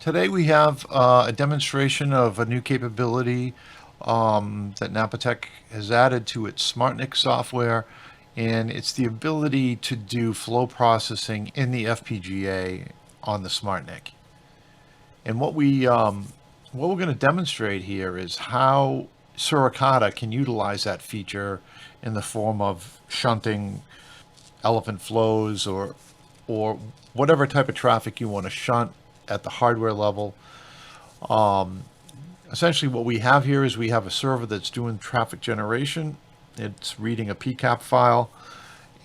Today we have a demonstration of a new capability that Napatech has added to its SmartNIC software, and it's the ability to do flow processing in the FPGA on the SmartNIC. And what we're going to demonstrate here is how Suricata can utilize that feature in the form of shunting elephant flows or whatever type of traffic you want to shunt at the hardware level. Essentially what we have here is we have a server that's doing traffic generation. It's reading a PCAP file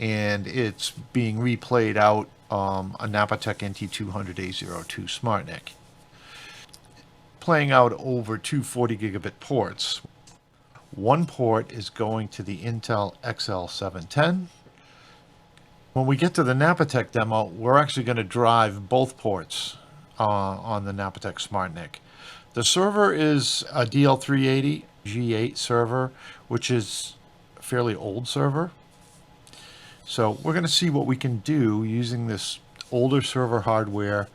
and it's being replayed out a Napatech NT200A02 SmartNIC, playing out over two 40 gigabit ports. One port is going to the Intel XL710. When we get to the Napatech demo, we're actually going to drive both ports on the Napatech SmartNIC. The server is a DL380 G8 server, which is a fairly old server. So we're going to see what we can do using this older server hardware,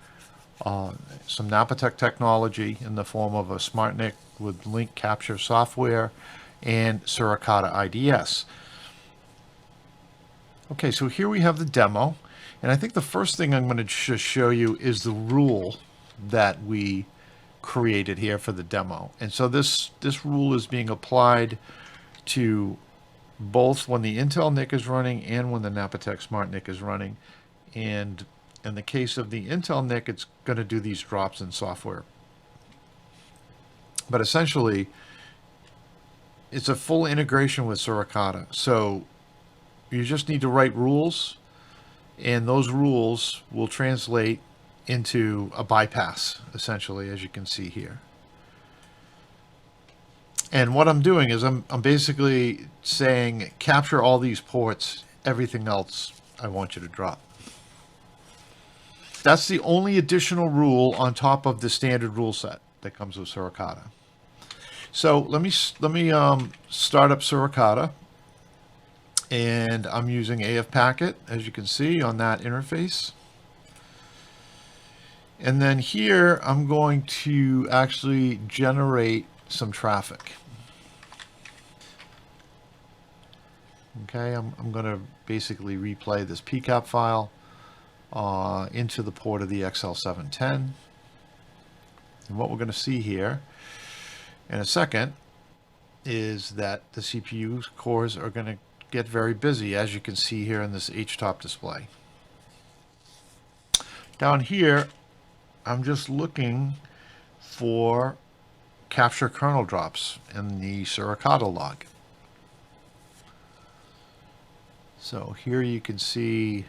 some Napatech technology in the form of a SmartNIC with link capture software and Suricata IDS. Okay, so here we have the demo, and I think the first thing I'm going to just show you is the rule that we created here for the demo. And so this rule is being applied to both when the Intel NIC is running and when the Napatech SmartNIC is running. And in the case of the Intel NIC, it's going to do these drops in software. But essentially, it's a full integration with Suricata. So you just need to write rules, and those rules will translate into a bypass, essentially, as you can see here. And what I'm doing is I'm basically saying, capture all these ports, everything else I want you to drop. That's the only additional rule on top of the standard rule set that comes with Suricata. So let me start up Suricata. And I'm using AF packet, as you can see on that interface. And then here, I'm going to actually generate some traffic. Okay, I'm going to basically replay this PCAP file into the port of the XL710. And what we're going to see here in a second is that the CPU cores are going to get very busy, as you can see here in this H-top display. Down here, I'm just looking for capture kernel drops in the Suricata log. So here you can see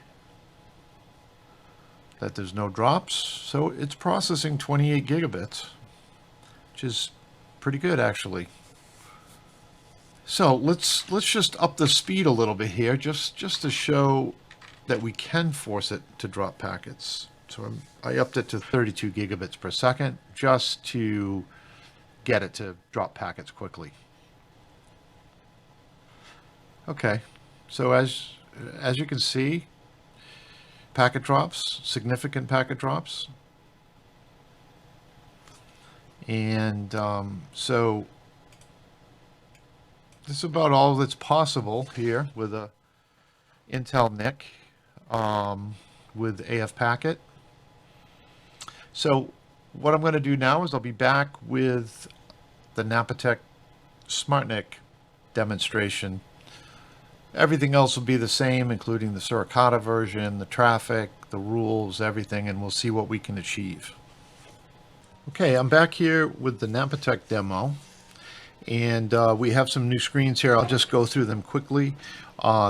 that there's no drops, so it's processing 28 gigabits, which is pretty good actually. So let's just up the speed a little bit here, just to show that we can force it to drop packets. So I upped it to 32 gigabits per second just to get it to drop packets quickly. Okay, so as you can see, packet drops, significant packet drops, and so this is about all that's possible here with a Intel NIC with AF packet. So what I'm going to do now is I'll be back with the Napatech SmartNIC demonstration. Everything else will be the same, including the Suricata version, the traffic, the rules, everything, and we'll see what we can achieve. Okay, I'm back here with the Napatech demo. And we have some new screens here. I'll just go through them quickly.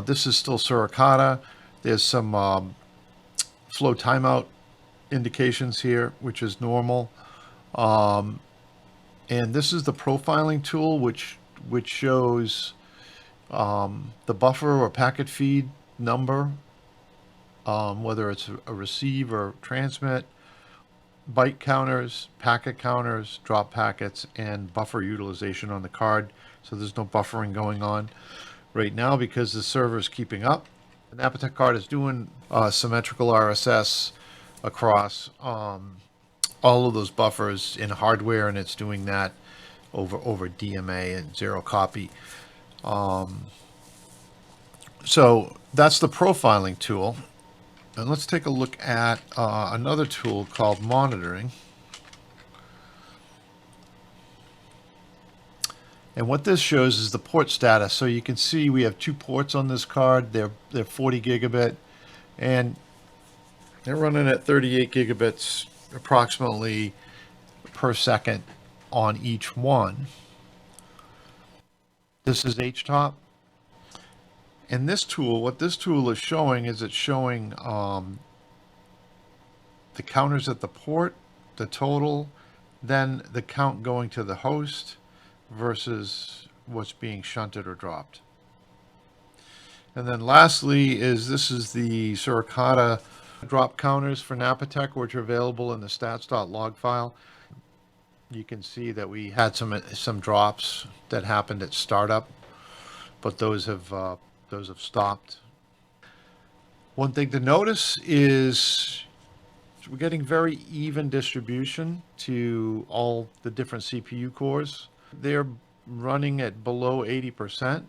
This is still Suricata. There's some flow timeout indications here, which is normal. And this is the profiling tool, which shows the buffer or packet feed number, whether it's a receive or transmit, byte counters, packet counters, drop packets, and buffer utilization on the card. So there's no buffering going on right now because the server is keeping up. The Napatech card is doing symmetrical RSS across all of those buffers in hardware, and it's doing that over DMA and zero copy. So that's the profiling tool. And let's take a look at another tool called monitoring. And what this shows is the port status. So you can see we have 2 ports on this card. They're 40 gigabit, and they're running at 38 gigabits approximately per second on each one. This is HTOP. And this tool, what this tool is showing is it's showing the counters at the port, the total, then the count going to the host versus what's being shunted or dropped. And then lastly this is the Suricata drop counters for Napatech, which are available in the stats.log file. You can see that we had some drops that happened at startup, but those have stopped. One thing to notice is we're getting very even distribution to all the different CPU cores. They're running at below 80%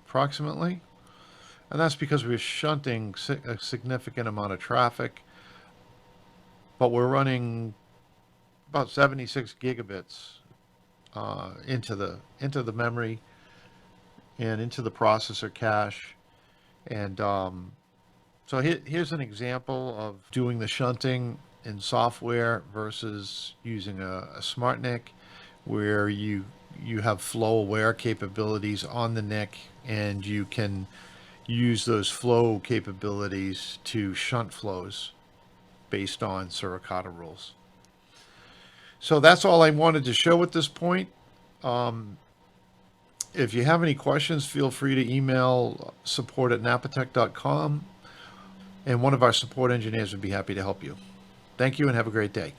approximately. And that's because we're shunting a significant amount of traffic, but we're running about 76 gigabits into the memory and into the processor cache. And so here's an example of doing the shunting in software versus using a SmartNIC, where you have flow aware capabilities on the NIC, and you can use those flow capabilities to shunt flows based on Suricata rules. So that's all I wanted to show at this point. If you have any questions, feel free to email support@napatech.com, and one of our support engineers would be happy to help you. Thank you and have a great day.